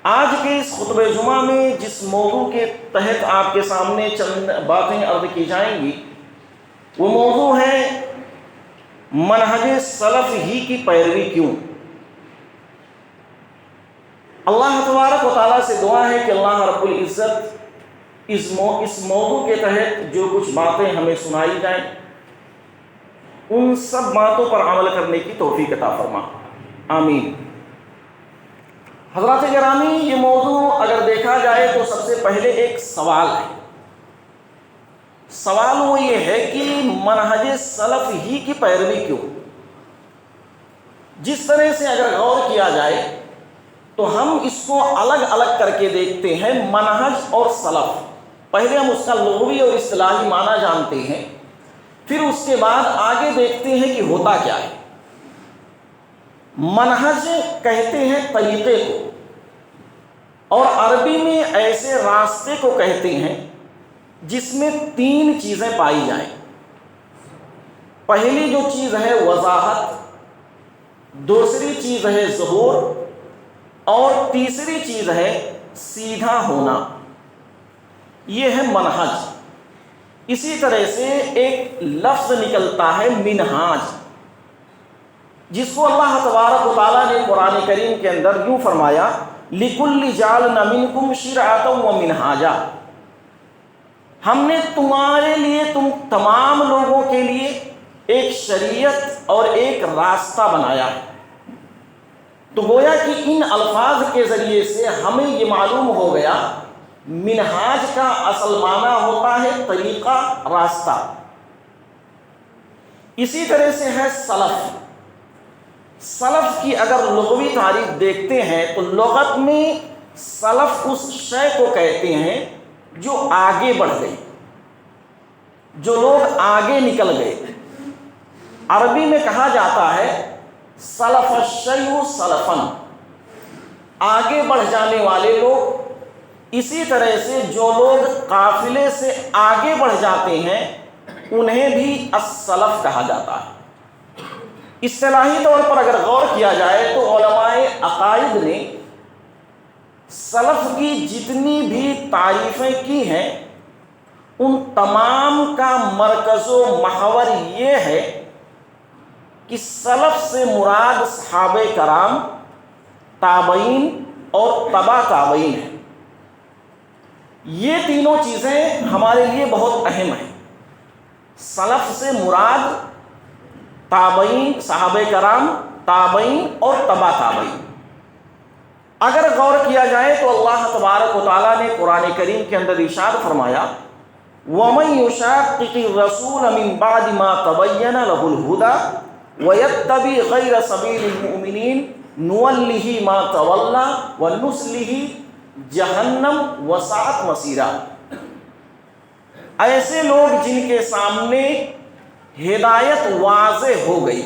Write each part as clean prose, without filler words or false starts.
آج کے اس خطبہ جمعہ میں جس موضوع کے تحت آپ کے سامنے چند باتیں عرض کی جائیں گی وہ موضوع ہے منہج سلف ہی کی پیروی کیوں۔ اللہ تبارک و تعالیٰ سے دعا ہے کہ اللہ رب العزت اس موضوع کے تحت جو کچھ باتیں ہمیں سنائی جائیں ان سب باتوں پر عمل کرنے کی توفیق عطا فرما، آمین۔ حضرات گرامی، یہ موضوع اگر دیکھا جائے تو سب سے پہلے ایک سوال ہے۔ سوال وہ یہ ہے کہ منہج سلف ہی کی پیروی کیوں؟ جس طرح سے اگر غور کیا جائے تو ہم اس کو الگ الگ کر کے دیکھتے ہیں، منہج اور سلف۔ پہلے ہم اس کا لغوی اور اصطلاحی معنی جانتے ہیں، پھر اس کے بعد آگے دیکھتے ہیں کہ ہوتا کیا ہے۔ منہج کہتے ہیں طریقے کو، اور عربی میں ایسے راستے کو کہتے ہیں جس میں تین چیزیں پائی جائیں۔ پہلی جو چیز ہے وضاحت، دوسری چیز ہے ظہور، اور تیسری چیز ہے سیدھا ہونا، یہ ہے منہج۔ اسی طرح سے ایک لفظ نکلتا ہے منہاج، جس کو اللہ تبارک و تعالیٰ نے قرآن کریم کے اندر یوں فرمایا لِكُلِّ جَعَلْنَا مِنْكُمْ شِرْعَةً وَمِنْهَاجًا، ہم نے تمہارے لیے، تم تمام لوگوں کے لیے ایک شریعت اور ایک راستہ بنایا ہے۔ تو گویا کہ ان الفاظ کے ذریعے سے ہمیں یہ معلوم ہو گیا منہاج کا اصل معنی ہوتا ہے طریقہ، راستہ۔ اسی طرح سے ہے سلف۔ سلف کی اگر لغوی تعریف دیکھتے ہیں تو لغت میں سلف اس شے کو کہتے ہیں جو آگے بڑھ گئی، جو لوگ آگے نکل گئے۔ عربی میں کہا جاتا ہے سلف الشیء سلفن، آگے بڑھ جانے والے لوگ۔ اسی طرح سے جو لوگ قافلے سے آگے بڑھ جاتے ہیں انہیں بھی السلف کہا جاتا ہے۔ اصطلاحی طور پر اگر غور کیا جائے تو علماء عقائد نے سلف کی جتنی بھی تعریفیں کی ہیں ان تمام کا مرکز و محور یہ ہے کہ سلف سے مراد صحابہ کرام، تابعین اور تبع تابعین ہیں۔ یہ تینوں چیزیں ہمارے لیے بہت اہم ہیں۔ سلف سے مراد تابعین، صحابہ کرام، تابعین اور تبع تابعین۔ اگر غور کیا جائے تو اللہ تبارک و تعالیٰ نے قرآن کریم کے اندر ارشاد فرمایا وَمَن يُشَاقِقِ الرَّسُولَ مِن بَعْدِ مَا تَبَيَّنَ لَهُ الْهُدَى وَيَتَّبِعْ غَيْرَ سَبِيلِ الْمُؤْمِنِينَ نُوَلِّهِ مَا تَوَلَّى وَنُصْلِهِ جَهَنَّمَ وَسَاءَتْ مَصِيرًا۔ ایسے لوگ جن کے سامنے ہدایت واضح ہو گئی،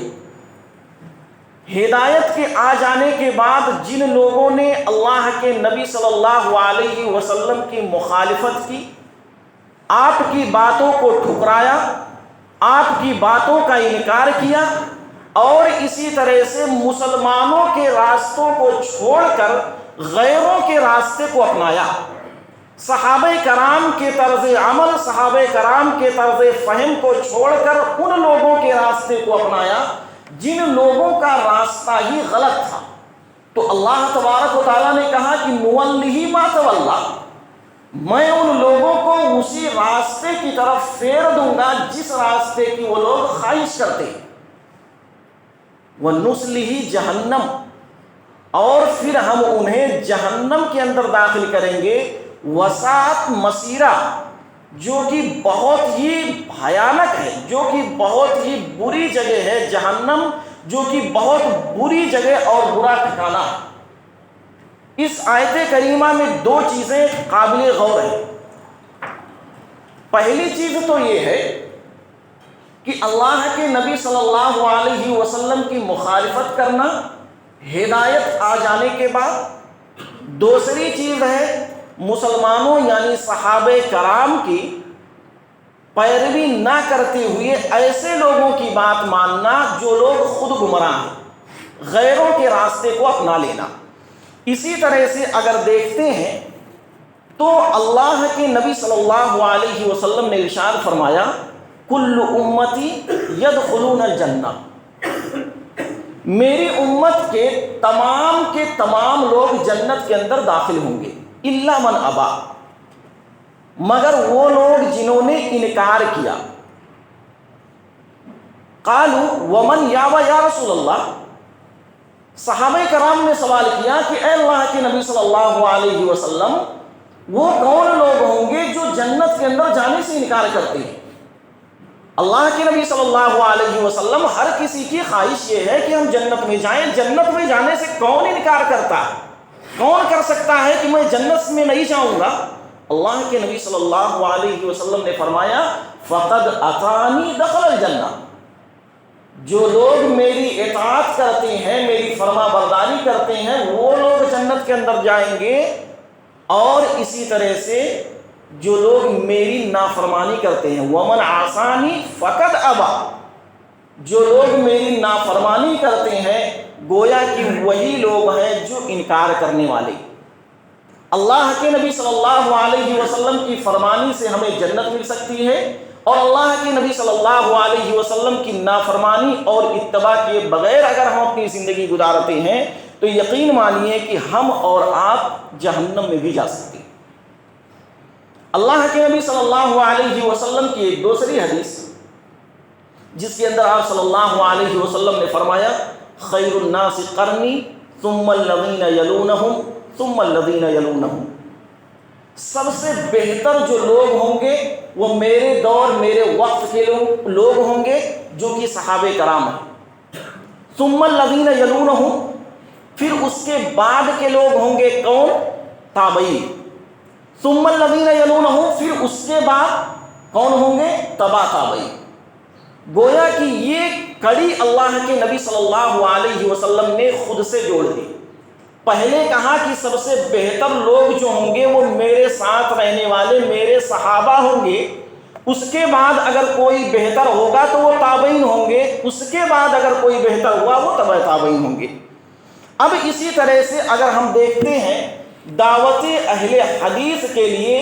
ہدایت کے آ جانے کے بعد جن لوگوں نے اللہ کے نبی صلی اللہ علیہ وسلم کی مخالفت کی، آپ کی باتوں کو ٹھکرایا، آپ کی باتوں کا انکار کیا، اور اسی طرح سے مسلمانوں کے راستوں کو چھوڑ کر غیروں کے راستے کو اپنایا، صحابہ کرام کے طرز عمل، صحابہ کرام کے طرز فہم کو چھوڑ کر ان لوگوں کے راستے کو اپنایا جن لوگوں کا راستہ ہی غلط تھا، تو اللہ تبارک و تعالیٰ نے کہا کہ نُوَلِّهِ مَا تَوَلَّى، میں ان لوگوں کو اسی راستے کی طرف پھیر دوں گا جس راستے کی وہ لوگ خواہش کرتے ہیں۔ وَنُصْلِهِ جَهَنَّمَ، اور پھر ہم انہیں جہنم کے اندر داخل کریں گے، وساعت مسیرہ، جو کہ بہت ہی بھیانک ہے، جو کہ بہت ہی بری جگہ ہے، جہنم جو کہ بہت بری جگہ اور برا ٹھکانہ ہے۔ اس آیت کریمہ میں دو چیزیں قابل غور ہیں۔ پہلی چیز تو یہ ہے کہ اللہ کے نبی صلی اللہ علیہ وسلم کی مخالفت کرنا ہدایت آ جانے کے بعد۔ دوسری چیز ہے مسلمانوں یعنی صحابہ کرام کی پیروی نہ کرتے ہوئے ایسے لوگوں کی بات ماننا جو لوگ خود گمراہ ہیں، غیروں کے راستے کو اپنا لینا۔ اسی طرح سے اگر دیکھتے ہیں تو اللہ کے نبی صلی اللہ علیہ وسلم نے ارشاد فرمایا کل امتی یدخلون الجنہ، میری امت کے تمام لوگ جنت کے اندر داخل ہوں گے، الا من ابا، مگر وہ لوگ جنہوں نے انکار کیا۔ قالوا ومن یابا یا رسول اللہ، صحابہ کرام نے سوال کیا کہ اے اللہ کے نبی صلی اللہ علیہ وسلم، وہ کون لوگ ہوں گے جو جنت کے اندر جانے سے انکار کرتے ہیں؟ اللہ کے نبی صلی اللہ علیہ وسلم، ہر کسی کی خواہش یہ ہے کہ ہم جنت میں جائیں، جنت میں جانے سے کون انکار کرتا ہے؟ کون کر سکتا ہے کہ میں جنت میں نہیں جاؤں گا؟ اللہ کے نبی صلی اللہ علیہ وسلم نے فرمایا فقد اطاعنی دخل الجنہ، جو لوگ میری اطاعت کرتے ہیں، میری فرما برداری کرتے ہیں، وہ لوگ جنت کے اندر جائیں گے، اور اسی طرح سے جو لوگ میری نافرمانی کرتے ہیں، ومن عصانی فقد ابا، جو لوگ میری نافرمانی کرتے ہیں، گویا کہ وہی لوگ ہیں جو انکار کرنے والے۔ اللہ کے نبی صلی اللہ علیہ وسلم کی فرمانی سے ہمیں جنت مل سکتی ہے، اور اللہ کے نبی صلی اللہ علیہ وسلم کی نافرمانی اور اتباع کیے بغیر اگر ہم اپنی زندگی گزارتے ہیں تو یقین مانیے کہ ہم اور آپ جہنم میں بھی جا سکتے ہیں۔ اللہ کے نبی صلی اللہ علیہ وسلم کی ایک دوسری حدیث جس کے اندر آپ صلی اللہ علیہ وسلم نے فرمایا خیر الناس قرنی ثم الذین یلونہم ثم الذین یلونہم، سب سے بہتر جو لوگ ہوں گے وہ میرے دور میرے وقت کے لوگ ہوں گے جو کہ صحابہ کرام ہیں۔ ثم الذین یلونہم، پھر اس کے بعد کے لوگ ہوں گے کون؟ تابعین۔ ثم الذین یلونہم، پھر اس کے بعد کون ہوں گے؟ تبع تابعین۔ گویا کہ یہ کڑی اللہ کے نبی صلی اللہ علیہ وسلم نے خود سے جوڑ دی۔ پہلے کہا کہ سب سے بہتر لوگ جو ہوں گے وہ میرے ساتھ رہنے والے میرے صحابہ ہوں گے، اس کے بعد اگر کوئی بہتر ہوگا تو وہ تابعین ہوں گے، اس کے بعد اگر کوئی بہتر ہوا وہ تبع تابعین ہوں گے۔ اب اسی طرح سے اگر ہم دیکھتے ہیں دعوت اہل حدیث کے لیے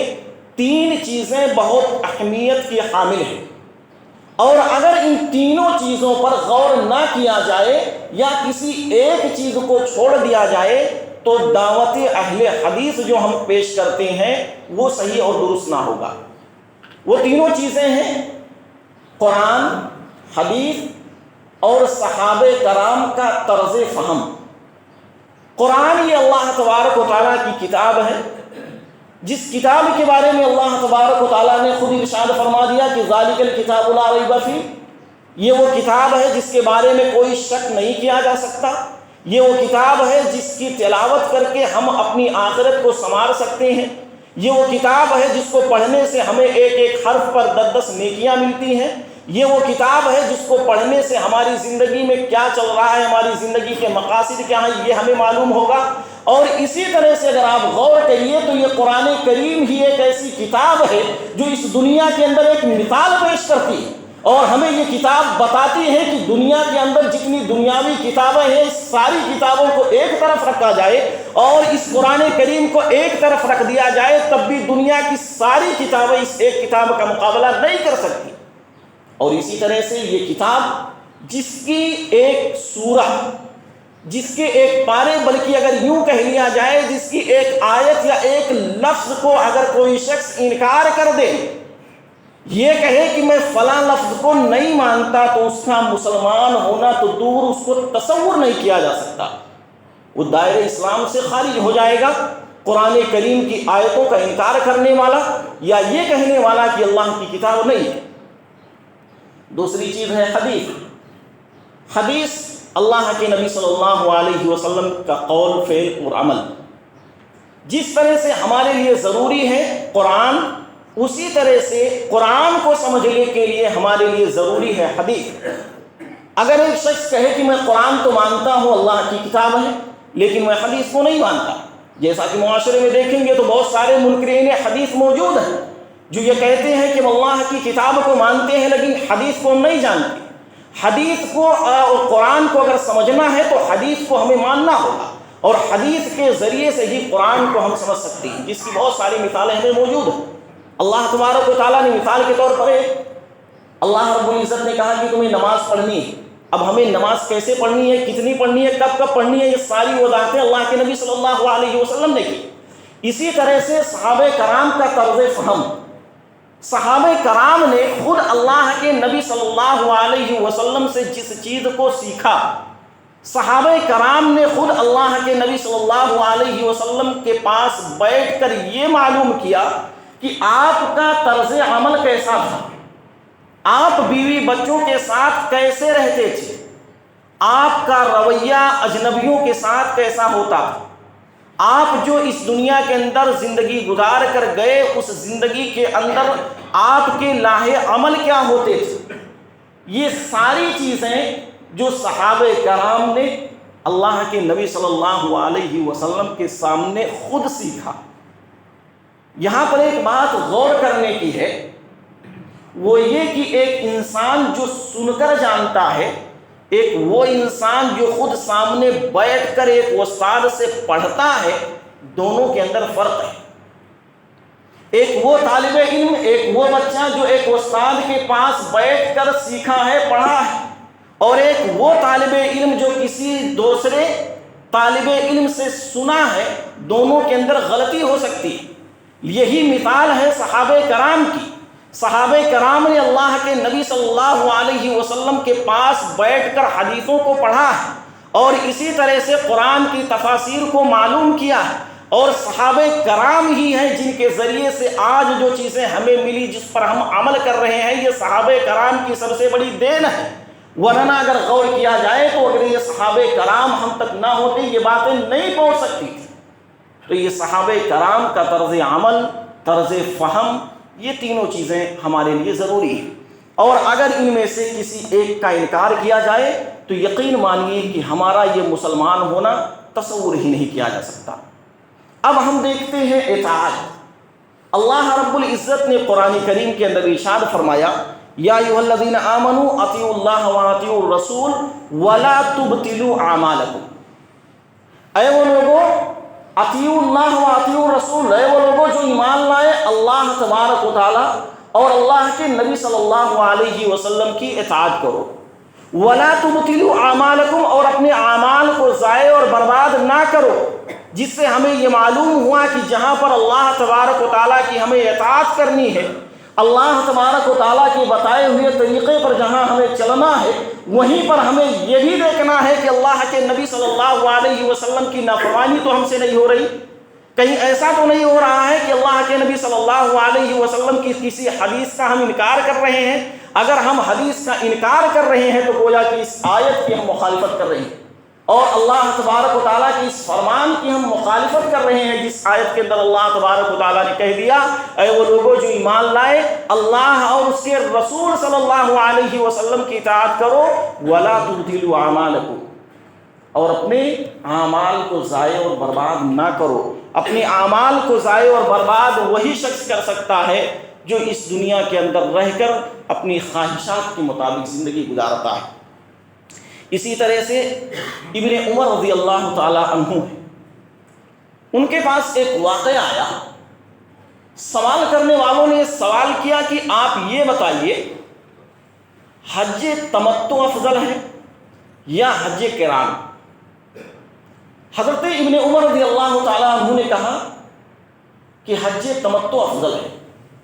تین چیزیں بہت اہمیت کی حامل ہیں، اور اگر ان تینوں چیزوں پر غور نہ کیا جائے یا کسی ایک چیز کو چھوڑ دیا جائے تو دعوت اہل حدیث جو ہم پیش کرتے ہیں وہ صحیح اور درست نہ ہوگا۔ وہ تینوں چیزیں ہیں قرآن، حدیث اور صحابہ کرام کا طرز فہم۔ قرآن یہ اللہ تبارک و تعالیٰ کی کتاب ہے، جس کتاب کے بارے میں اللہ تبارک و تعالیٰ نے خود ارشاد فرما دیا کہ ذالک الکتاب لا ریب فیہ، یہ وہ کتاب ہے جس کے بارے میں کوئی شک نہیں کیا جا سکتا، یہ وہ کتاب ہے جس کی تلاوت کر کے ہم اپنی آخرت کو سنوار سکتے ہیں، یہ وہ کتاب ہے جس کو پڑھنے سے ہمیں ایک ایک حرف پر 10 نیکیاں ملتی ہیں، یہ وہ کتاب ہے جس کو پڑھنے سے ہماری زندگی میں کیا چل رہا ہے، ہماری زندگی کے مقاصد کیا ہیں، یہ ہمیں معلوم ہوگا۔ اور اسی طرح سے اگر آپ غور کریے تو یہ قرآن کریم ہی ایک ایسی کتاب ہے جو اس دنیا کے اندر ایک مثال پیش کرتی ہے، اور ہمیں یہ کتاب بتاتی ہے کہ دنیا کے اندر جتنی دنیاوی کتابیں ہیں اس ساری کتابوں کو ایک طرف رکھا جائے اور اس قرآن کریم کو ایک طرف رکھ دیا جائے تب بھی دنیا کی ساری کتابیں اس ایک کتاب کا مقابلہ نہیں کر سکتی۔ اور اسی طرح سے یہ کتاب جس کی ایک سورہ، جس کے ایک پارے، بلکہ اگر یوں کہہ لیا جائے جس کی ایک آیت یا ایک لفظ کو اگر کوئی شخص انکار کر دے، یہ کہے کہ میں فلاں لفظ کو نہیں مانتا، تو اس کا مسلمان ہونا تو دور، اس کو تصور نہیں کیا جا سکتا، وہ دائرہ اسلام سے خارج ہو جائے گا۔ قرآن کریم کی آیتوں کا انکار کرنے والا یا یہ کہنے والا کہ اللہ کی کتاب نہیں ہے۔ دوسری چیز ہے حدیث۔ حدیث اللہ کے نبی صلی اللہ علیہ وسلم کا قول، فعل اور عمل۔ جس طرح سے ہمارے لیے ضروری ہے قرآن، اسی طرح سے قرآن کو سمجھنے کے لیے ہمارے لیے ضروری ہے حدیث۔ اگر ایک شخص کہے کہ میں قرآن تو مانتا ہوں اللہ کی کتاب ہے لیکن میں حدیث کو نہیں مانتا، جیسا کہ معاشرے میں دیکھیں گے تو بہت سارے منکرین حدیث موجود ہیں جو یہ کہتے ہیں کہ وہ اللہ کی کتاب کو مانتے ہیں لیکن حدیث کو نہیں جانتے۔ حدیث کو اور قرآن کو اگر سمجھنا ہے تو حدیث کو ہمیں ماننا ہوگا، اور حدیث کے ذریعے سے ہی قرآن کو ہم سمجھ سکتے ہیں، جس کی بہت ساری مثالیں ہمیں موجود ہیں۔ اللہ تبارک و تعالیٰ نے مثال کے طور پر اللہ رب العزت نے کہا کہ تمہیں نماز پڑھنی ہے۔ اب ہمیں نماز کیسے پڑھنی ہے، کتنی پڑھنی ہے، کب کب پڑھنی ہے، یہ ساری وضاحتیں اللہ کے نبی صلی اللہ علیہ وسلم نے کی۔ اسی طرح سے صحابہ کرام کا طرز فہم، صحابہ کرام نے خود اللہ کے نبی صلی اللہ علیہ وسلم سے جس چیز کو سیکھا، صحابہ کرام نے خود اللہ کے نبی صلی اللہ علیہ وسلم کے پاس بیٹھ کر یہ معلوم کیا کہ آپ کا طرز عمل کیسا تھا، آپ بیوی بچوں کے ساتھ کیسے رہتے تھے، آپ کا رویہ اجنبیوں کے ساتھ کیسا ہوتا تھا، آپ جو اس دنیا کے اندر زندگی گزار کر گئے اس زندگی کے اندر آپ کے لاہے عمل کیا ہوتے تھے۔ یہ ساری چیزیں جو صحابہ کرام نے اللہ کے نبی صلی اللہ علیہ وسلم کے سامنے خود سیکھا۔ یہاں پر ایک بات غور کرنے کی ہے، وہ یہ کہ ایک انسان جو سن کر جانتا ہے، ایک وہ انسان جو خود سامنے بیٹھ کر ایک استاد سے پڑھتا ہے، دونوں کے اندر فرق ہے۔ ایک وہ طالب علم، ایک وہ بچہ جو ایک استاد کے پاس بیٹھ کر سیکھا ہے، پڑھا ہے، اور ایک وہ طالب علم جو کسی دوسرے طالب علم سے سنا ہے، دونوں کے اندر غلطی ہو سکتی ہے۔ یہی مثال ہے صحابہ کرام کی۔ صحابہ کرام نے اللہ کے نبی صلی اللہ علیہ وسلم کے پاس بیٹھ کر حدیثوں کو پڑھا ہے، اور اسی طرح سے قرآن کی تفاسیر کو معلوم کیا ہے، اور صحابہ کرام ہی ہیں جن کے ذریعے سے آج جو چیزیں ہمیں ملی، جس پر ہم عمل کر رہے ہیں، یہ صحابہ کرام کی سب سے بڑی دین ہے۔ ورنہ اگر غور کیا جائے تو اگر یہ صحابہ کرام ہم تک نہ ہوتے، یہ باتیں نہیں پہنچ سکتی تھی۔ تو یہ صحابہ کرام کا طرز عمل، طرز فہم، یہ تینوں چیزیں ہمارے لیے ضروری ہیں، اور اگر ان میں سے کسی ایک کا انکار کیا جائے تو یقین مانیے کہ ہمارا یہ مسلمان ہونا تصور ہی نہیں کیا جا سکتا۔ اب ہم دیکھتے ہیں اطاعت۔ اللہ رب العزت نے قرآن کریم کے اندر ارشاد فرمایا، یا ایھا الذین آمنوا اطیعوا اللہ واطیعوا الرسول ولا تبطلوا اعمالکم۔ اے وہ لوگوں، اطیعوا اللہ واطیعوا الرسول، اے وہ لوگوں جو ایمان لائے اللہ تبارک و تعالی اور اللہ کے نبی صلی اللہ علیہ وسلم کی اطاعت کرو، ولا تبطلوا اعمالکم، اور اپنے اعمال کو ضائع اور برباد نہ کرو۔ جس سے ہمیں یہ معلوم ہوا کہ جہاں پر اللہ تبارک و تعالیٰ کی ہمیں اطاعت کرنی ہے، اللہ تبارک و تعالیٰ کے بتائے ہوئے طریقے پر جہاں ہمیں چلنا ہے، وہیں پر ہمیں یہ بھی دیکھنا ہے کہ اللہ کے نبی صلی اللہ علیہ وسلم کی نافرمانی تو ہم سے نہیں ہو رہی۔ کہیں ایسا تو نہیں ہو رہا ہے کہ اللہ کے نبی صلی اللہ علیہ وسلم کی کسی حدیث کا ہم انکار کر رہے ہیں۔ اگر ہم حدیث کا انکار کر رہے ہیں تو گویا کہ اس آیت کی ہم مخالفت کر رہے ہیں، اور اللہ تبارک و تعالیٰ کی اس فرمان کی ہم مخالفت کر رہے ہیں، جس آیت کے اندر اللہ تبارک و تعالیٰ نے کہہ دیا، اے وہ لوگوں جو ایمان لائے اللہ اور اس کے رسول صلی اللہ علیہ وسلم کی اطاعت کرو، ولا تبطلوا اعمالکم، اور اپنے اعمال کو ضائع اور برباد نہ کرو۔ اپنے اعمال کو ضائع اور برباد وہی شخص کر سکتا ہے جو اس دنیا کے اندر رہ کر اپنی خواہشات کے مطابق زندگی گزارتا ہے۔ اسی طرح سے ابن عمر رضی اللہ تعالی عنہ ہیں، ان کے پاس ایک واقعہ آیا۔ سوال کرنے والوں نے سوال کیا کہ آپ یہ بتائیے، حج تمتع افضل ہے یا حج قران؟ حضرت ابن عمر رضی اللہ تعالیٰ عنہ نے کہا کہ حج تمتع افضل ہے۔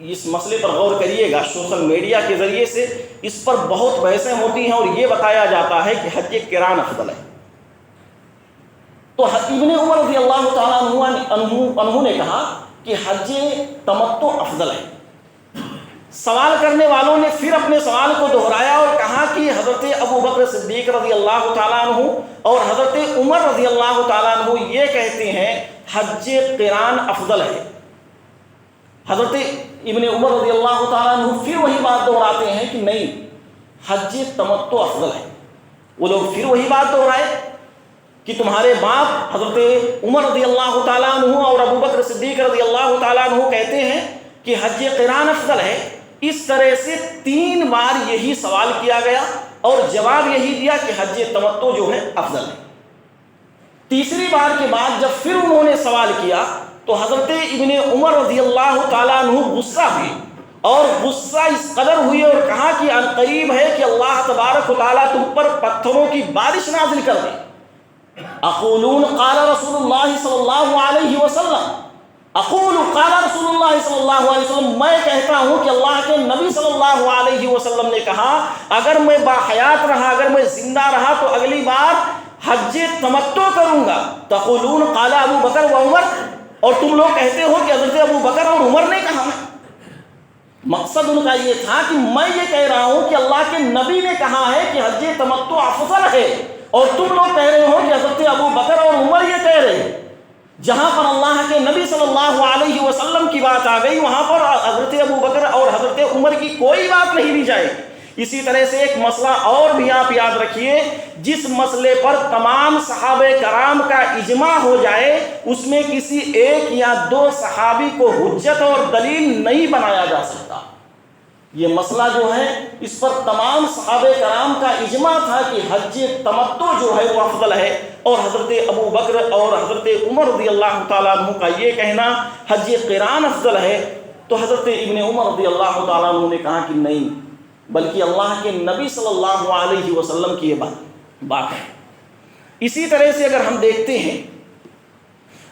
اس مسئلے پر غور کریے گا، سوشل میڈیا کے ذریعے سے اس پر بہت بحثیں ہوتی ہیں اور یہ بتایا جاتا ہے کہ حج قران افضل ہے۔ تو ابن عمر رضی اللہ تعالیٰ عنہ نے کہا کہ حج تمتع افضل ہے۔ سوال کرنے والوں نے پھر اپنے سوال کو دہرایا اور کہا کہ حضرت ابو بکر صدیق رضی اللہ تعالیٰ عنہ اور حضرت عمر رضی اللہ تعالیٰ عنہ یہ کہتے ہیں حج قران افضل ہے۔ حضرت ابن عمر رضی اللہ تعالیٰ عنہ پھر وہی بات دہراتے ہیں کہ نہیں، حج تمتع افضل ہے۔ وہ لوگ پھر وہی بات دہرائے کہ تمہارے باپ حضرت عمر رضی اللہ تعالیٰ عنہ اور ابو بکر صدیق رضی اللہ تعالیٰ عنہ کہتے ہیں کہ حج قران افضل ہے۔ اس طرح سے 3 بار یہی سوال کیا گیا اور جواب یہی دیا کہ حج تمتع جو ہے افضل ہے۔ تیسری بار کے بعد جب پھر انہوں نے سوال کیا تو حضرت ابن عمر رضی اللہ تعالیٰ عنہ غصہ ہوئے، اور غصہ اس قدر ہوئی اور کہا کہ عنقریب ہے کہ اللہ تبارک و تعالیٰ تم پر پتھروں کی بارش نازل کر دے۔ اقولون قال رسول اللہ صلی اللہ علیہ وسلم، اقول قال رسول اللہ صلی اللہ علیہ وسلم، میں کہتا ہوں کہ اللہ کے نبی صلی اللہ علیہ وسلم نے کہا اگر میں باحیات رہا، اگر میں زندہ رہا تو اگلی بار حج تمتع کروں گا۔ تقولون قال ابو بکر و عمر، اور تم لوگ کہتے ہو کہ حضرت ابو بکر اور عمر نے کہا۔ مقصد ان کا یہ تھا کہ میں یہ کہہ رہا ہوں کہ اللہ کے نبی نے کہا ہے کہ حج تمتع افضل ہے، اور تم لوگ کہہ رہے ہو کہ حضرت ابو بکر اور عمر یہ کہہ رہے ہیں۔ جہاں پر اللہ کے نبی صلی اللہ علیہ وسلم کی بات آ گئی وہاں پر حضرت ابو بکر اور حضرت عمر کی کوئی بات نہیں لی جائے۔ اسی طرح سے ایک مسئلہ اور بھی آپ یاد رکھیے، جس مسئلے پر تمام صحابہ کرام کا اجماع ہو جائے اس میں کسی ایک یا دو صحابی کو حجت اور دلیل نہیں بنایا جا سکتا۔ یہ مسئلہ جو ہے اس پر تمام صحابہ کرام کا اجماع تھا کہ حج تمتع جو ہے وہ افضل ہے، اور حضرت ابو بکر اور حضرت عمر رضی اللہ تعالیٰ عنہ کا یہ کہنا حج قران افضل ہے، تو حضرت ابن عمر رضی اللہ تعالیٰ عنہ نے کہا کہ نہیں، بلکہ اللہ کے نبی صلی اللہ علیہ وسلم کی یہ بات ہے۔ اسی طرح سے اگر ہم دیکھتے ہیں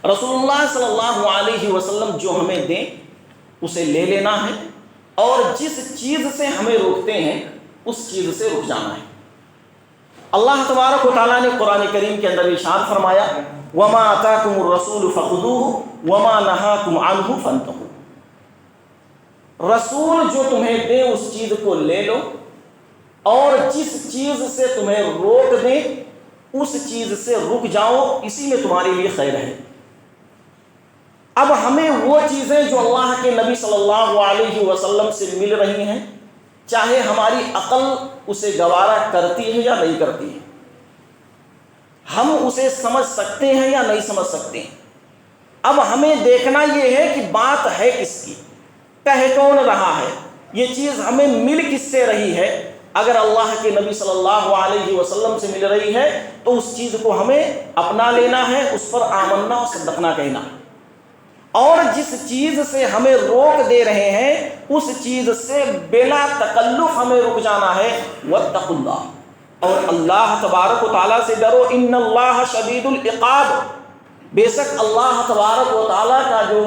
رسول اللہ صلی اللہ علیہ وسلم جو ہمیں دیں اسے لے لینا ہے، اور جس چیز سے ہمیں روکتے ہیں اس چیز سے رک جانا ہے۔ اللہ تبارک و تعالیٰ نے قرآن کریم کے اندر ارشاد فرمایا وَمَا آتَاكُمُ الرَّسُولُ فَخُذُوهُ وَمَا نَهَاكُمْ عَنْهُ فَانْتَهُوا، رسول جو تمہیں دے اس چیز کو لے لو، اور جس چیز سے تمہیں روک دے اس چیز سے رک جاؤ، اسی میں تمہارے لیے خیر ہے۔ اب ہمیں وہ چیزیں جو اللہ کے نبی صلی اللہ علیہ وسلم سے مل رہی ہیں، چاہے ہماری عقل اسے گوارا کرتی ہے یا نہیں کرتی ہے، ہم اسے سمجھ سکتے ہیں یا نہیں سمجھ سکتے ہیں، اب ہمیں دیکھنا یہ ہے کہ بات ہے کس کی، کہہ کون رہا ہے، یہ چیز ہمیں مل کس سے رہی ہے۔ اگر اللہ کے نبی صلی اللہ علیہ وسلم سے مل رہی ہے تو اس چیز کو ہمیں اپنا لینا ہے، اس پر آمنا اور صدقنا کہنا ہے، اور جس چیز سے ہمیں روک دے رہے ہیں اس چیز سے بلا تکلف ہمیں رک جانا ہے۔ واتقوا اللہ، اور اللہ تبارک و تعالیٰ سے ڈرو، ان اللہ شدید العقاب، بے شک اللہ تبارک و تعالیٰ کا جو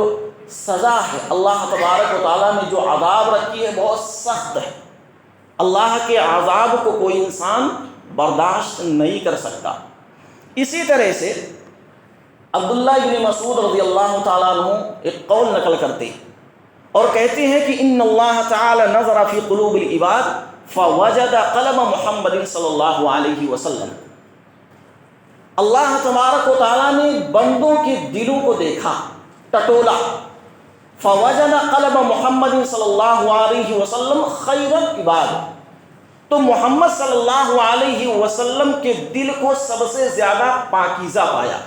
سزا ہے، اللہ تبارک و تعالیٰ نے جو عذاب رکھی ہے بہت سخت ہے، اللہ کے عذاب کو کوئی انسان برداشت نہیں کر سکتا۔ اسی طرح سے عبداللہ بن مسعود رضی اللہ تعالیٰ عنہ ایک قول نقل کرتے ہیں اور کہتے ہیں کہ ان اللہ تعالی نظر فی قلوب العباد فوجد قلب محمد صلی اللہ علیہ وسلم، اللہ تبارک و تعالیٰ نے بندوں کے دلوں کو دیکھا، ٹٹولا، فوجد قلب محمد صلی اللہ علیہ وسلم خیر العباد، تو محمد صلی اللہ علیہ وسلم کے دل کو سب سے زیادہ پاکیزہ پایا،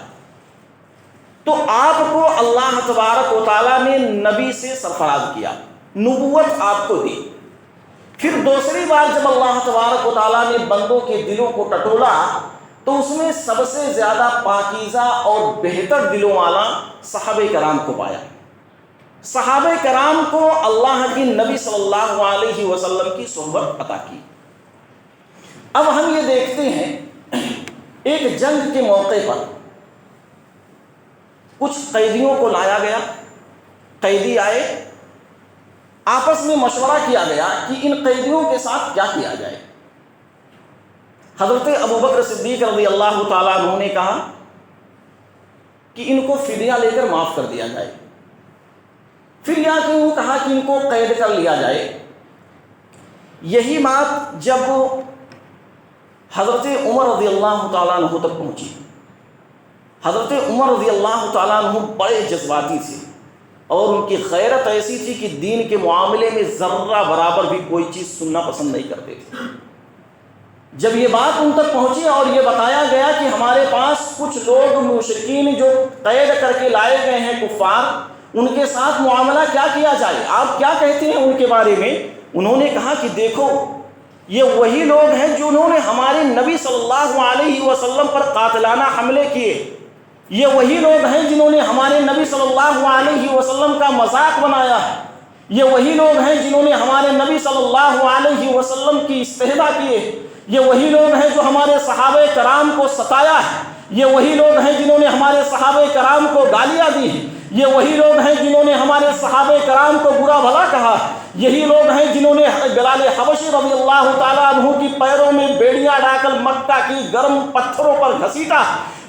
تو آپ کو اللہ تبارک و تعالیٰ نے نبی سے سرفراز کیا، نبوت آپ کو دی۔ پھر دوسری بار جب اللہ تبارک و تعالیٰ نے بندوں کے دلوں کو ٹٹولا تو اس میں سب سے زیادہ پاکیزہ اور بہتر دلوں والا صحابہ کرام کو پایا، صحابہ کرام کو اللہ کے نبی صلی اللہ علیہ وسلم کی صحبت عطا کی۔ اب ہم یہ دیکھتے ہیں ایک جنگ کے موقع پر کچھ قیدیوں کو لایا گیا، قیدی آئے، آپس میں مشورہ کیا گیا کہ ان قیدیوں کے ساتھ کیا کیا جائے۔ حضرت ابو بکر صدیق رضی اللہ تعالیٰ عنہ نے کہا کہ ان کو فدیہ لے کر معاف کر دیا جائے۔ فدیہ کیوں؟ کہا کہ ان کو قید کر لیا جائے۔ یہی بات جب حضرت عمر رضی اللہ تعالیٰ عنہ تک پہنچی، حضرت عمر رضی اللہ تعالیٰ عنہ بڑے جذباتی تھے اور ان کی غیرت ایسی تھی کہ دین کے معاملے میں ذرہ برابر بھی کوئی چیز سننا پسند نہیں کرتے تھے۔ جب یہ بات ان تک پہنچی اور یہ بتایا گیا کہ ہمارے پاس کچھ لوگ مشرکین جو قید کر کے لائے گئے ہیں کفار، ان کے ساتھ معاملہ کیا کیا جائے، آپ کیا کہتے ہیں ان کے بارے میں، انہوں نے کہا کہ دیکھو یہ وہی لوگ ہیں جنہوں نے ہمارے نبی صلی اللہ علیہ وسلم پر قاتلانہ حملے کیے، یہ وہی لوگ ہیں جنہوں نے ہمارے نبی صلی اللہ علیہ وسلم کا مذاق بنایا ہے، یہ وہی لوگ ہیں جنہوں نے ہمارے نبی صلی اللہ علیہ وسلم کی استہزاء کیے، یہ وہی لوگ ہیں جو ہمارے صحابہ کرام کو ستایا ہے، یہ وہی لوگ ہیں جنہوں نے ہمارے صحابہ کرام کو گالیاں دی ہیں، یہ وہی لوگ ہیں جنہوں نے ہمارے صحابہ کرام کو برا بھلا کہا، یہی لوگ ہیں جنہوں نے بلال حبشی رضی اللہ تعالیٰ عنہ کی پیروں میں بیڑیاں ڈال کر مکہ کی گرم پتھروں پر گھسیٹا۔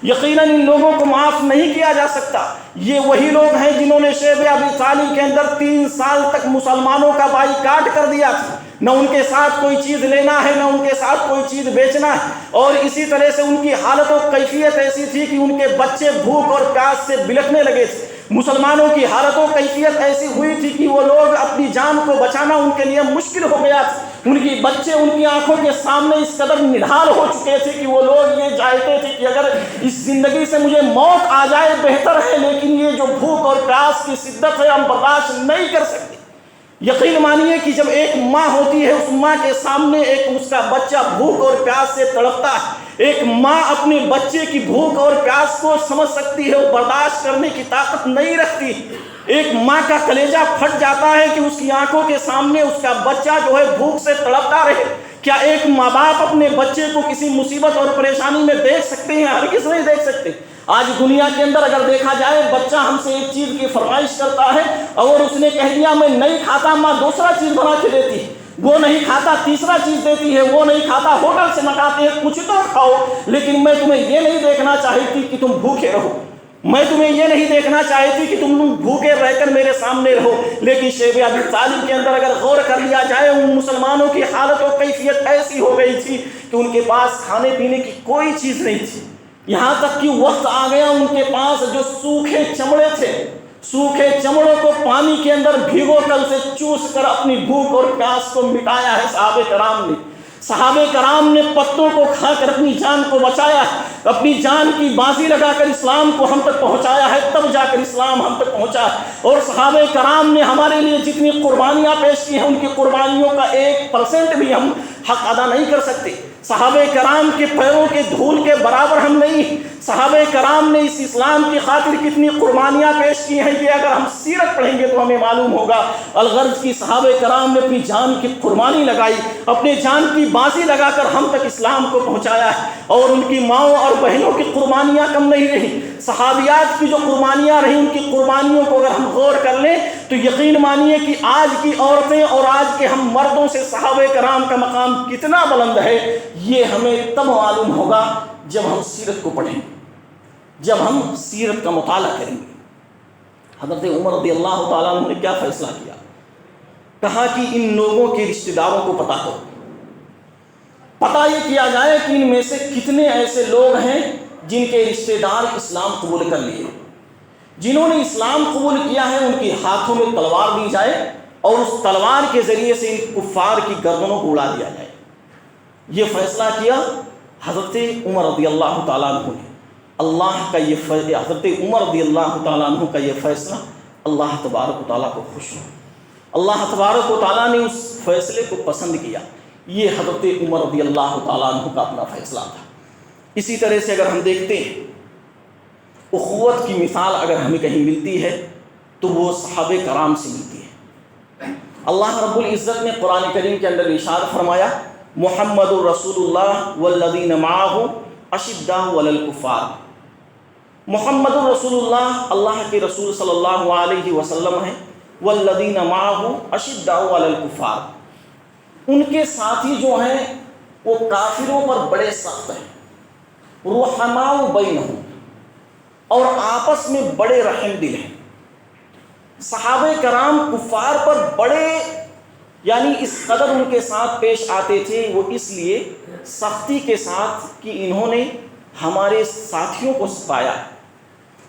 یقیناً ان لوگوں کو معاف نہیں کیا جا سکتا۔ یہ وہی لوگ ہیں جنہوں نے شیب ابی طالب کے اندر 3 سال تک مسلمانوں کا بائیکاٹ کر دیا تھا، نہ ان کے ساتھ کوئی چیز لینا ہے، نہ ان کے ساتھ کوئی چیز بیچنا ہے، اور اسی طرح سے ان کی حالت و کیفیت ایسی تھی کہ ان کے بچے بھوک اور پیاس سے بلکنے لگے تھے۔ مسلمانوں کی حالت و کیفیت ایسی ہوئی تھی کہ وہ لوگ اپنی جان کو بچانا ان کے لیے مشکل ہو گیا تھا۔ ان کی بچے ان کی آنکھوں کے سامنے اس قدر نڈھال ہو چکے تھے کہ وہ لوگ یہ چاہتے تھے کہ اگر اس زندگی سے مجھے موت آ جائے بہتر ہے، لیکن یہ جو بھوک اور پیاس کی شدت ہے ہم برداشت نہیں کر سکتے۔ یقین مانیے کہ جب ایک ماں ہوتی ہے، اس ماں کے سامنے اس کا بچہ بھوک اور پیاس سے تڑپتا ہے، ایک ماں اپنے بچے کی بھوک اور پیاس کو سمجھ سکتی ہے، وہ برداشت کرنے کی طاقت نہیں رکھتی۔ ایک ماں کا کلیجہ پھٹ جاتا ہے کہ اس کی آنکھوں کے سامنے اس کا بچہ جو ہے بھوک سے تڑپتا رہے۔ کیا ایک ماں باپ اپنے بچے کو کسی مصیبت اور پریشانی میں دیکھ سکتے ہیں؟ ہرگز نہیں دیکھ سکتے۔ آج دنیا کے اندر اگر دیکھا جائے، بچہ ہم سے ایک چیز کی فرمائش کرتا ہے اور اس نے کہہ دیا میں نہیں کھاتا، ماں دوسرا چیز بنا کے دیتی ہے، وہ نہیں کھاتا تیسرا چیز دیتی ہے، وہ نہیں کھاتا ہوٹل سے منگاتے ہیں کچھ تو کھاؤ، لیکن میں تمہیں یہ نہیں دیکھنا چاہتی کہ تم بھوکے رہو، میں تمہیں یہ نہیں دیکھنا چاہتی کہ تم بھوکے رہ کر میرے سامنے رہو۔ لیکن شیب ابی طالب کے اندر اگر غور کر لیا جائے، ان مسلمانوں کی حالت و کیفیت ایسی ہو گئی تھی کہ ان کے پاس کھانے پینے کی کوئی چیز نہیں تھی، یہاں تک کہ وقت آ گیا ان کے پاس جو سوکھے چمڑے تھے، سوکھے چمڑوں کو پانی کے اندر بھیگو کر اسے چوس کر اپنی بھوک اور پیاس کو مٹایا ہے صحابہ کرام نے۔ صحابہ کرام نے پتوں کو کھا کر اپنی جان کو بچایا ہے، اپنی جان کی بازی لگا کر اسلام کو ہم تک پہنچایا ہے، تب جا کر اسلام ہم تک پہنچا ہے۔ اور صحابہ کرام نے ہمارے لیے جتنی قربانیاں پیش کی ہیں، ان کی قربانیوں کا 1% بھی ہم حق ادا نہیں کر سکتے۔ صحابہ کرام کے پیروں کے دھول کے برابر ہم نہیں۔ صحابہ کرام نے اس اسلام کی خاطر کتنی قربانیاں پیش کی ہیں، یہ اگر ہم سیرت پڑھیں گے تو ہمیں معلوم ہوگا۔ الغرض کی صحابہ کرام نے اپنی جان کی قربانی لگائی، اپنے جان کی بازی لگا کر ہم تک اسلام کو پہنچایا ہے، اور ان کی ماؤں اور بہنوں کی قربانیاں کم نہیں رہی۔ صحابیات کی جو قربانیاں رہیں، ان کی قربانیوں کو اگر ہم غور کر لیں تو یقین مانیے کہ آج کی عورتیں اور آج کے ہم مردوں سے صحابہ کرام کا مقام کتنا بلند ہے، یہ ہمیں تب معلوم ہوگا جب ہم سیرت کو پڑھیں، جب ہم سیرت کا مطالعہ کریں گے۔ حضرت عمر رضی اللہ تعالیٰ عنہ نے کیا فیصلہ کیا؟ کہا کہ ان لوگوں کے رشتہ داروں کو پتہ کرو، پتہ یہ کیا جائے کہ ان میں سے کتنے ایسے لوگ ہیں جن کے رشتہ دار اسلام قبول کر لیے، جنہوں نے اسلام قبول کیا ہے، ان کے ہاتھوں میں تلوار دی جائے اور اس تلوار کے ذریعے سے ان کفار کی گردنوں کو اڑا دیا جائے۔ یہ فیصلہ کیا حضرت عمر رضی اللہ تعالیٰ عنہ نے۔ حضرت عمر رضی اللہ تعالیٰ عنہ کا یہ فیصلہ اللہ تبارک و تعالیٰ کو خوش ہو، اللہ تبارک و تعالیٰ نے اس فیصلے کو پسند کیا۔ یہ حضرت عمر رضی اللہ تعالیٰ عنہ کا اپنا فیصلہ تھا۔ اسی طرح سے اگر ہم دیکھتے ہیں، اخوت کی مثال اگر ہمیں کہیں ملتی ہے تو وہ صحابہ کرام سے ملتی ہے۔ اللہ رب العزت نے قرآن کریم کے اندر ارشاد فرمایا، محمد الرسول اللہ والذین معہ اشداء علی الکفار۔ محمد الرسول اللہ اللہ کے رسول صلی اللہ علیہ وسلم ہیں، والذین معہ اشداء علی الکفار، ان کے ساتھی جو ہیں وہ کافروں پر بڑے سخت ہیں، رحماء بینہم، اور آپس میں بڑے رحم دل ہیں۔ صحابہ کرام کفار پر بڑے یعنی اس قدر ان کے ساتھ پیش آتے تھے، وہ اس لیے سختی کے ساتھ کہ انہوں نے ہمارے ساتھیوں کو ستایا،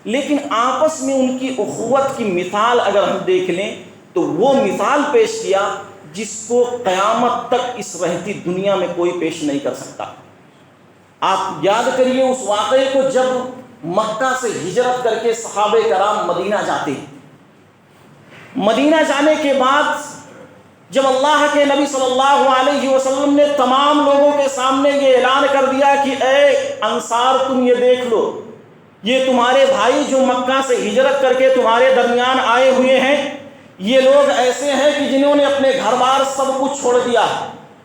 لیکن آپس میں ان کی اخوت کی مثال اگر ہم دیکھ لیں تو وہ مثال پیش کیا جس کو قیامت تک اس رہتی دنیا میں کوئی پیش نہیں کر سکتا۔ آپ یاد کریے اس واقعے کو جب مکہ سے ہجرت کر کے صحابہ کرام مدینہ جاتے ہیں۔ مدینہ جانے کے بعد جب اللہ کے نبی صلی اللہ علیہ وسلم نے تمام لوگوں کے سامنے یہ اعلان کر دیا کہ اے انصار تم یہ دیکھ لو یہ تمہارے بھائی جو مکہ سے ہجرت کر کے تمہارے درمیان آئے ہوئے ہیں، یہ لوگ ایسے ہیں کہ جنہوں نے اپنے گھر بار سب کچھ چھوڑ دیا،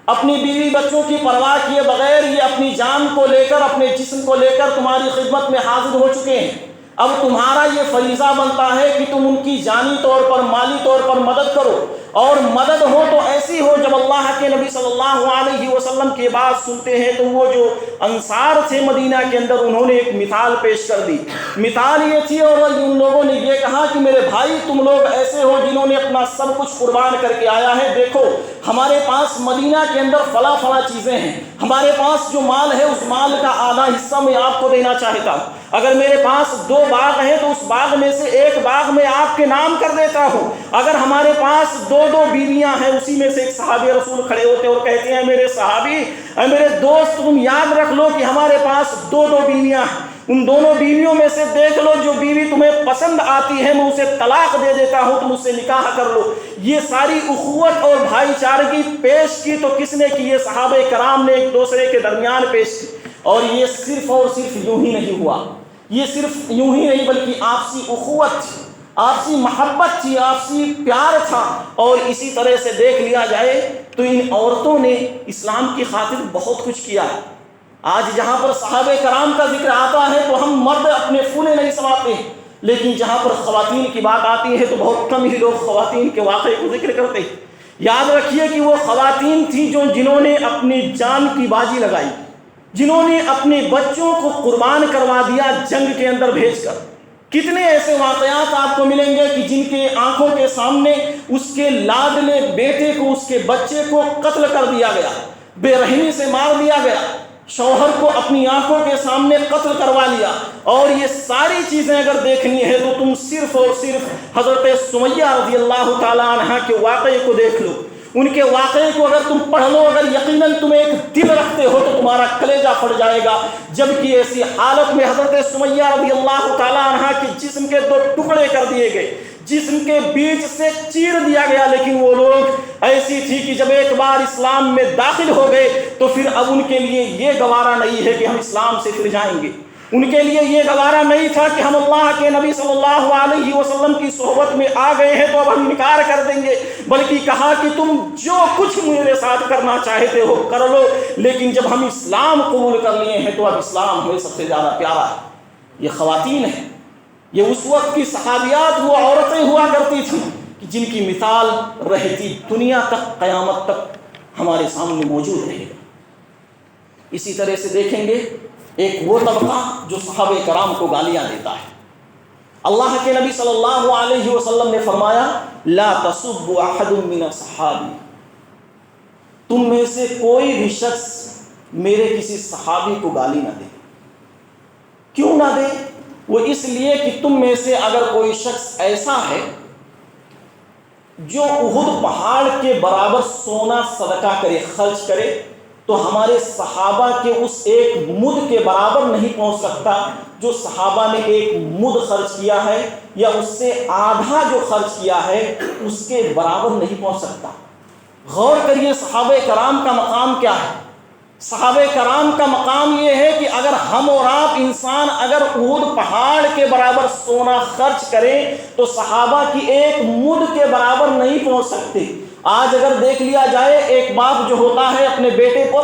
اپنی بیوی بچوں کی پرواہ کیے بغیر یہ اپنی جان کو لے کر، اپنے جسم کو لے کر تمہاری خدمت میں حاضر ہو چکے ہیں۔ اب تمہارا یہ فریضہ بنتا ہے کہ تم ان کی جانی طور پر، مالی طور پر مدد کرو، اور مدد ہو تو ایسی ہو۔ جب اللہ کے نبی صلی اللہ علیہ وسلم کی بات سنتے ہیں تو وہ جو انصار تھے مدینہ کے اندر، انہوں نے ایک مثال پیش کر دی۔ مثال یہ تھی، اور ان لوگوں نے یہ کہا کہ میرے بھائی تم لوگ ایسے ہو جنہوں نے اپنا سب کچھ قربان کر کے آیا ہے، دیکھو ہمارے پاس مدینہ کے اندر فلاں فلاں چیزیں ہیں، ہمارے پاس جو مال ہے اس مال کا آدھا حصہ میں آپ کو دینا چاہتا ہوں، اگر میرے پاس 2 باغ ہیں تو اس باغ میں سے ایک باغ میں آپ کے نام کر دیتا ہوں، اگر ہمارے پاس 2 بیویاں ہیں، اسی میں سے ایک صحابی رسول کھڑے ہوتے اور کہتے ہیں میرے صحابی، اے میرے دوست، تم یاد رکھ لو کہ ہمارے پاس 2 بیویاں ہیں، ان دونوں بیویوں میں سے دیکھ لو جو بیوی تمہیں پسند آتی ہے میں اسے طلاق دے دیتا ہوں، تم اس سے نکاح کر لو۔ یہ ساری اخوت اور بھائی چارگی پیش کی تو کس نے کی؟ یہ صحابہ کرام نے ایک دوسرے کے درمیان پیش کی۔ اور یہ صرف اور صرف یوں ہی نہیں ہوا، یہ صرف یوں ہی نہیں بلکہ آپسی اخوت تھی، آپسی محبت تھی، آپسی پیار تھا۔ اور اسی طرح سے دیکھ لیا جائے تو ان عورتوں نے اسلام کی خاطر بہت کچھ کیا ہے۔ آج جہاں پر صحابہ کرام کا ذکر آتا ہے تو ہم مرد اپنے پھولے نہیں سماتے ہیں، لیکن جہاں پر خواتین کی بات آتی ہے تو بہت کم ہی لوگ خواتین کے واقعے کو ذکر کرتے ہیں۔ یاد رکھیے کہ وہ خواتین تھیں جنہوں نے اپنی جان کی بازی لگائی، جنہوں نے اپنے بچوں کو قربان کروا دیا جنگ کے اندر بھیج کر۔ کتنے ایسے واقعات آپ کو ملیں گے کہ جن کے آنکھوں کے سامنے اس کے لاڈلے بیٹے کو، اس کے بچے کو قتل کر دیا گیا، بے رحمی سے مار دیا گیا، شوہر کو اپنی آنکھوں کے سامنے قتل کروا لیا۔ اور یہ ساری چیزیں اگر دیکھنی ہے تو تم صرف اور صرف حضرت سمیہ رضی اللہ تعالیٰ عنہ کے واقعے کو دیکھ لو۔ ان کے واقعے کو اگر تم پڑھ لو، اگر یقیناً تم ایک دل رکھتے ہو تو تمہارا کلیجہ پھٹ جائے گا۔ جبکہ ایسی حالت میں حضرت سمیہ رضی اللہ تعالیٰ عنہ کے جسم کے 2 ٹکڑے کر دیے گئے، جسم کے بیچ سے چیر دیا گیا، لیکن وہ لوگ ایسی تھی کہ جب ایک بار اسلام میں داخل ہو گئے تو پھر اب ان کے لیے یہ گوارا نہیں ہے کہ ہم اسلام سے پھر جائیں گے۔ ان کے لیے یہ گوارا نہیں تھا کہ ہم اللہ کے نبی صلی اللہ علیہ وسلم کی صحبت میں آ گئے ہیں تو اب ہم انکار کر دیں گے، بلکہ کہا کہ تم جو کچھ میرے ساتھ کرنا چاہتے ہو کر لو، لیکن جب ہم اسلام قبول کر لیے ہیں تو اب اسلام ہمیں سب سے زیادہ پیارا ہے۔ یہ خواتین ہیں، یہ اس وقت کی صحابیات وہ عورتیں ہوا کرتی تھیں کہ جن کی مثال رہتی دنیا تک، قیامت تک ہمارے سامنے موجود رہے گا۔ اسی طرح سے دیکھیں گے ایک وہ طبقہ جو صحابہ کرام کو گالیاں دیتا ہے۔ اللہ کے نبی صلی اللہ علیہ وسلم نے فرمایا لا تسبوا احد من الصحابی، تم میں سے کوئی بھی شخص میرے کسی صحابی کو گالی نہ دے۔ کیوں نہ دے؟ وہ اس لیے کہ تم میں سے اگر کوئی شخص ایسا ہے جو احد پہاڑ کے برابر سونا صدقہ کرے، خرچ کرے، تو ہمارے صحابہ کے اس ایک مد کے برابر نہیں پہنچ سکتا جو صحابہ نے ایک مد خرچ کیا ہے، یا اس سے آدھا جو خرچ کیا ہے اس کے برابر نہیں پہنچ سکتا۔ غور کریے صحابہ کرام کا مقام کیا ہے۔ صحابہ کرام کا مقام یہ ہے کہ اگر ہم اور آپ انسان اگر احد پہاڑ کے برابر سونا خرچ کریں تو صحابہ کی ایک مد کے برابر نہیں پہنچ سکتے۔ آج اگر دیکھ لیا جائے، ایک باپ جو ہوتا ہے اپنے بیٹے پر،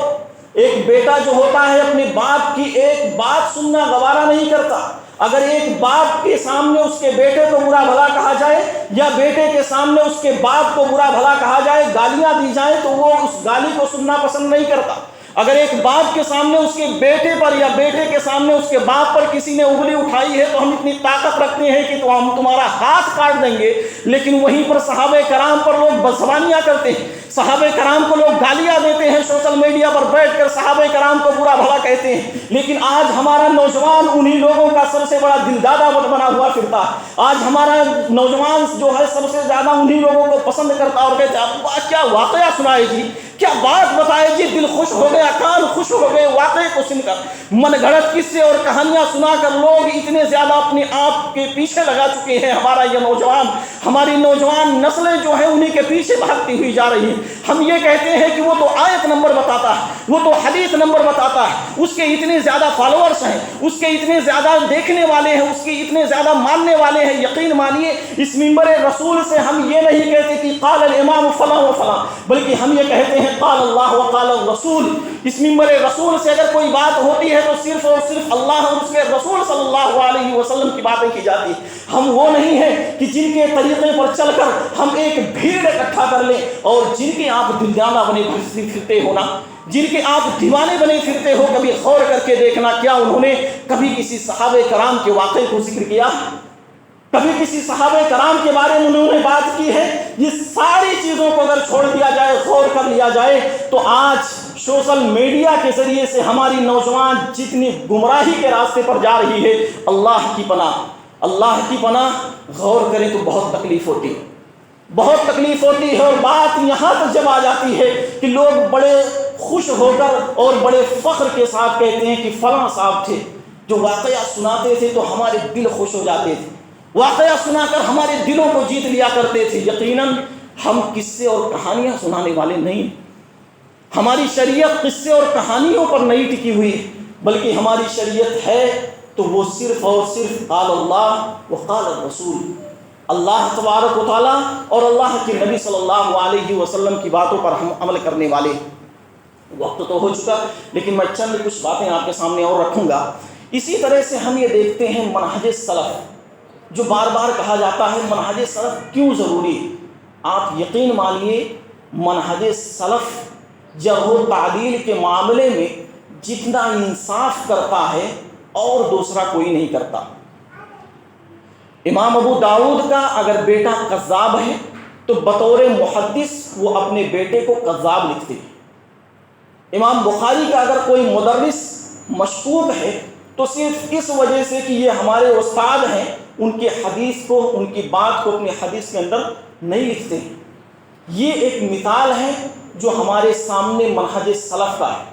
ایک بیٹا جو ہوتا ہے اپنے باپ کی ایک بات سننا گوارا نہیں کرتا۔ اگر ایک باپ کے سامنے اس کے بیٹے کو برا بھلا کہا جائے، یا بیٹے کے سامنے اس کے باپ کو برا بھلا کہا جائے، گالیاں دی جائیں، تو وہ اس گالی کو سننا پسند نہیں کرتا۔ اگر ایک باپ کے سامنے اس کے بیٹے پر، یا بیٹے کے سامنے اس کے باپ پر کسی نے انگلی اٹھائی ہے تو ہم اتنی طاقت رکھتے ہیں کہ تو ہم تمہارا ہاتھ کاٹ دیں گے، لیکن وہیں پر صحابہ کرام پر لوگ بدزبانیاں کرتے ہیں، صحابہ کرام کو لوگ گالیاں دیتے ہیں، سوشل میڈیا پر بیٹھ کر صحابہ کرام کو برا بھلا کہتے ہیں۔ لیکن آج ہمارا نوجوان انہی لوگوں کا سب سے بڑا دلدادہ بنا ہوا پھرتا ہے۔ آج ہمارا نوجوان جو ہے سب سے زیادہ انہی لوگوں کو پسند کرتا اور کہتے ہیں کیا واقعہ سنائے جی، کیا بات بتائے جی، دل خوش ہو گیا، کان خوش ہو گئے واقعے کو سن کر۔ من گھڑت قصے اور کہانیاں سنا کر لوگ اتنے زیادہ اپنے آپ کے پیچھے لگا چکے ہیں۔ ہمارا یہ نوجوان، ہماری نوجوان نسلیں جو ہیں انہی کے پیچھے بھاگتی ہوئی جا رہی ہیں۔ ہم یہ کہتے ہیں کہ وہ تو آیت نمبر بتاتا ہے، وہ تو حدیث نمبر بتاتا ہے، اس کے اتنے زیادہ فالوورز ہیں، اس کے اتنے زیادہ دیکھنے والے ہیں، اس کے اتنے زیادہ ماننے والے ہیں۔ یقین مانیے اس منبر رسول سے ہم یہ نہیں کہتے کہ قال الامام فلاں و فلاں، بلکہ ہم یہ کہتے ہیں قال اللہ و قال الرسول۔ اس منبر رسول سے اگر کوئی بات ہوتی ہے تو صرف اور صرف اللہ اور اس کے رسول صلی اللہ علیہ وسلم کی باتیں کی جاتی ہیں۔ ہم وہ نہیں ہیں کہ جن کے طریقے پر چل کر ہم ایک بھیڑ اکٹھا کر لیں اور جن کے آپ دلجانہ بنے پھرتے ہو نا، جن کے آپ دیوانے بنے پھرتے ہو۔ کبھی غور کر کے دیکھنا، کیا انہوں نے کبھی کسی صحابہ کرام کے واقعے کو ذکر کیا؟ کبھی کسی صحابہ کرام کے بارے میں انہوں نے بات کی ہے؟ یہ ساری چیزوں کو اگر چھوڑ دیا جائے، غور کر لیا جائے، تو آج سوشل میڈیا کے ذریعے سے ہماری نوجوان جتنی گمراہی کے راستے پر جا رہی ہے، اللہ کی پناہ غور کریں تو بہت تکلیف ہوتی ہے، بہت تکلیف ہوتی ہے۔ اور بات یہاں تک جب آ جاتی ہے کہ لوگ بڑے خوش ہو کر اور بڑے فخر کے ساتھ کہتے ہیں کہ فلاں صاحب تھے جو واقعہ سناتے تھے تو ہمارے دل خوش ہو جاتے تھے، واقعہ سنا کر ہمارے دلوں کو جیت لیا کرتے تھے۔ یقیناً ہم قصے اور کہانیاں سنانے والے نہیں، ہماری شریعت قصے اور کہانیوں پر نہیں ٹکی ہوئی، بلکہ ہماری شریعت ہے تو وہ صرف اور صرف قال اللہ و قال الرسول، اللہ تبارک و تعالیٰ اور اللہ کے نبی صلی اللہ علیہ وسلم کی باتوں پر ہم عمل کرنے والے۔ وقت تو ہو چکا، لیکن میں چند کچھ باتیں آپ کے سامنے اور رکھوں گا۔ اسی طرح سے ہم یہ دیکھتے ہیں منہج سلف، جو بار بار کہا جاتا ہے منہج سلف کیوں ضروری ہے۔ آپ یقین مانیے منہج سلف جرح و تعدیل کے معاملے میں جتنا انصاف کرتا ہے اور دوسرا کوئی نہیں کرتا۔ امام ابو داؤد کا اگر بیٹا کذاب ہے تو بطور محدث وہ اپنے بیٹے کو کذاب لکھتے ہیں۔ امام بخاری کا اگر کوئی مدرس مشکوک ہے تو صرف اس وجہ سے کہ یہ ہمارے استاد ہیں، ان کے حدیث کو، ان کی بات کو اپنی حدیث کے اندر نہیں لکھتے ہیں۔ یہ ایک مثال ہے جو ہمارے سامنے منہج سلف کا ہے۔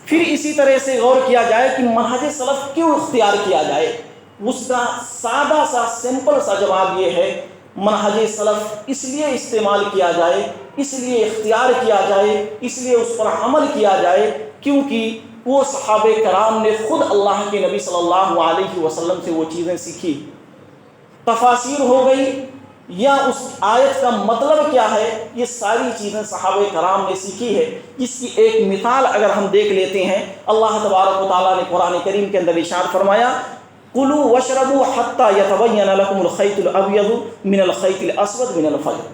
پھر اسی طرح سے غور کیا جائے کہ منہج سلف کیوں اختیار کیا جائے، اس کا سادہ سا سمپل سا جواب یہ ہے، منہج سلف اس لیے استعمال کیا جائے، اس لیے اختیار کیا جائے، اس لیے اس پر عمل کیا جائے کیونکہ وہ صحابہ کرام نے خود اللہ کے نبی صلی اللہ علیہ وسلم سے وہ چیزیں سیکھی۔ تفاسیر ہو گئی یا اس آیت کا مطلب کیا ہے، یہ ساری چیزیں صحابہ کرام نے سیکھی ہے۔ اس کی ایک مثال اگر ہم دیکھ لیتے ہیں، اللہ تبارک و تعالیٰ نے قرآن کریم کے اندر ارشاد فرمایا کلوا واشربوا حتى يتبين لكم الخيط الابيض من الخيط الاسود من الفجر۔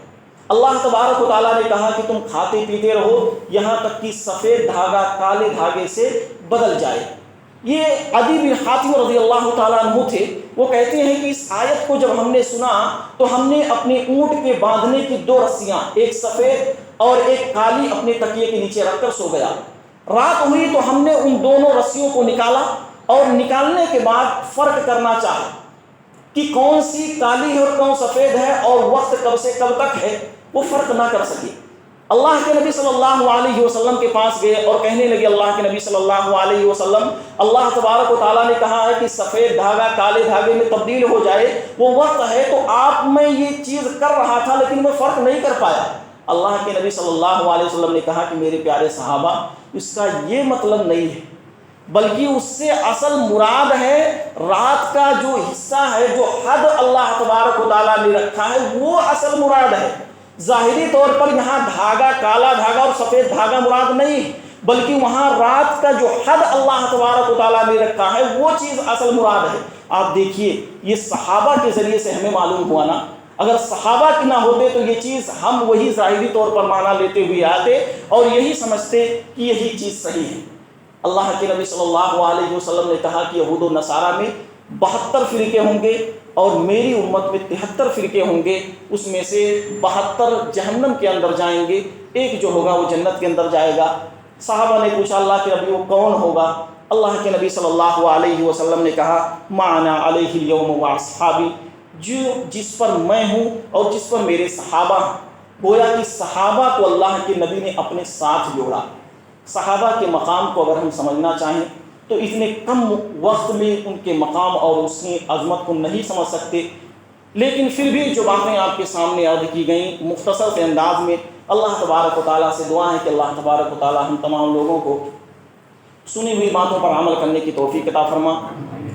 اللہ تبارک و تعالیٰ نے کہا کہ تم کھاتے پیتے رہو یہاں تک کہ سفید دھاگا کالے دھاگے سے بدل جائے۔ یہ عدی بن حاتم رضی اللہ تعالیٰ عنہ تھے، وہ کہتے ہیں کہ اس آیت کو جب ہم نے سنا تو ہم نے اپنے اونٹ کے باندھنے کی دو رسیاں، ایک سفید اور ایک کالی، اپنے تکیے کے نیچے رکھ کر سو گیا۔ رات ہوئی تو ہم نے ان دونوں رسیوں کو نکالا اور نکالنے کے بعد فرق کرنا چاہا کہ کون سی کالی ہے اور کون سفید ہے اور وقت کب سے کب تک ہے، وہ فرق نہ کر سکے۔ اللہ کے نبی صلی اللہ علیہ وسلم کے پاس گئے اور کہنے لگے اللہ کے نبی صلی اللہ علیہ وسلم، اللہ تبارک و تعالیٰ نے کہا ہے کہ سفید دھاگا کالے دھاگے میں تبدیل ہو جائے، وہ وقت ہے تو آپ میں یہ چیز کر رہا تھا لیکن میں فرق نہیں کر پایا۔ اللہ کے نبی صلی اللہ علیہ وسلم نے کہا کہ میرے پیارے صحابہ، اس کا یہ مطلب نہیں ہے، بلکہ اس سے اصل مراد ہے رات کا جو حصہ ہے، جو حد اللہ تبارک و تعالیٰ نے رکھا ہے وہ اصل مراد ہے۔ ظاہری طور پر یہاں دھاگا، کالا دھاگا اور سفید دھاگا مراد نہیں، بلکہ وہاں رات کا جو حد اللہ تبارک و تعالیٰ نے رکھا ہے وہ چیز اصل مراد ہے۔ آپ دیکھیے یہ صحابہ کے ذریعے سے ہمیں معلوم ہوا نا، اگر صحابہ کی نہ ہوتے تو یہ چیز ہم وہی ظاہری طور پر معنی لیتے ہوئے آتے اور یہی سمجھتے کہ یہی چیز صحیح ہے۔ اللہ کے نبی صلی اللہ علیہ وسلم نے کہا کہ یہود و نصارہ میں 72 فرقے ہوں گے اور میری امت میں 73 فرقے ہوں گے، اس میں سے 72 جہنم کے اندر جائیں گے، ایک جو ہوگا وہ جنت کے اندر جائے گا۔ صحابہ نے پوچھا اللہ کے نبی وہ کون ہوگا؟ اللہ کے نبی صلی اللہ علیہ وسلم نے کہا ما انا علیہ اليوم واصحابی، جس پر میں ہوں اور جس پر میرے صحابہ ہیں۔ گویا کہ صحابہ کو اللہ کے نبی نے اپنے ساتھ جوڑا۔ صحابہ کے مقام کو اگر ہم سمجھنا چاہیں تو اتنے کم وقت میں ان کے مقام اور اس کی عظمت کو نہیں سمجھ سکتے، لیکن پھر بھی جو باتیں آپ کے سامنے عرض کی گئیں مختصر سے انداز میں، اللہ تبارک و تعالیٰ سے دعا ہے کہ اللہ تبارک و تعالیٰ ہم تمام لوگوں کو سنی ہوئی باتوں پر عمل کرنے کی توفیق عطا فرما۔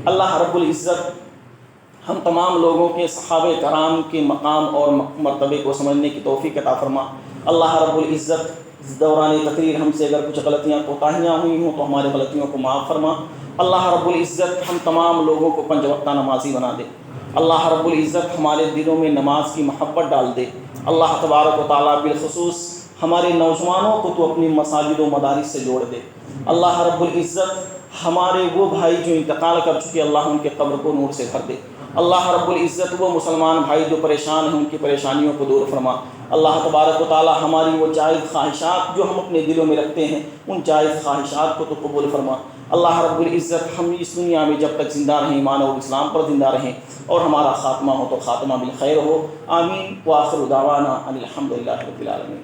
اللہ رب العزت ہم تمام لوگوں کے صحابہ کرام کے مقام اور مرتبے کو سمجھنے کی توفیق عطا فرما۔ اللہ رب العزت دوران تقریر ہم سے اگر کچھ غلطیاں کوتاہیاں ہوئی ہوں تو ہمارے غلطیوں کو معاف فرما۔ اللہ رب العزت ہم تمام لوگوں کو 5 وقتہ نمازی بنا دے۔ اللہ رب العزت ہمارے دلوں میں نماز کی محبت ڈال دے۔ اللہ تبارک و تعالیٰ بالخصوص ہمارے نوجوانوں کو تو اپنی مساجد و مدارس سے جوڑ دے۔ اللہ رب العزت ہمارے وہ بھائی جو انتقال کر چکے اللہ ان کے قبر کو نور سے بھر دے۔ اللہ رب العزت وہ مسلمان بھائی جو پریشان ہیں ان کی پریشانیوں کو دور فرما۔ اللہ تبارک و تعالیٰ ہماری وہ جائز خواہشات جو ہم اپنے دلوں میں رکھتے ہیں ان جائز خواہشات کو تو قبول فرما۔ اللہ رب العزت ہم اس دنیا میں جب تک زندہ رہیں ایمان اور اسلام پر زندہ رہیں، اور ہمارا خاتمہ ہو تو خاتمہ بالخیر ہو۔ آمین۔ وآخر دعوانا ان الحمد للہ رب العالمین۔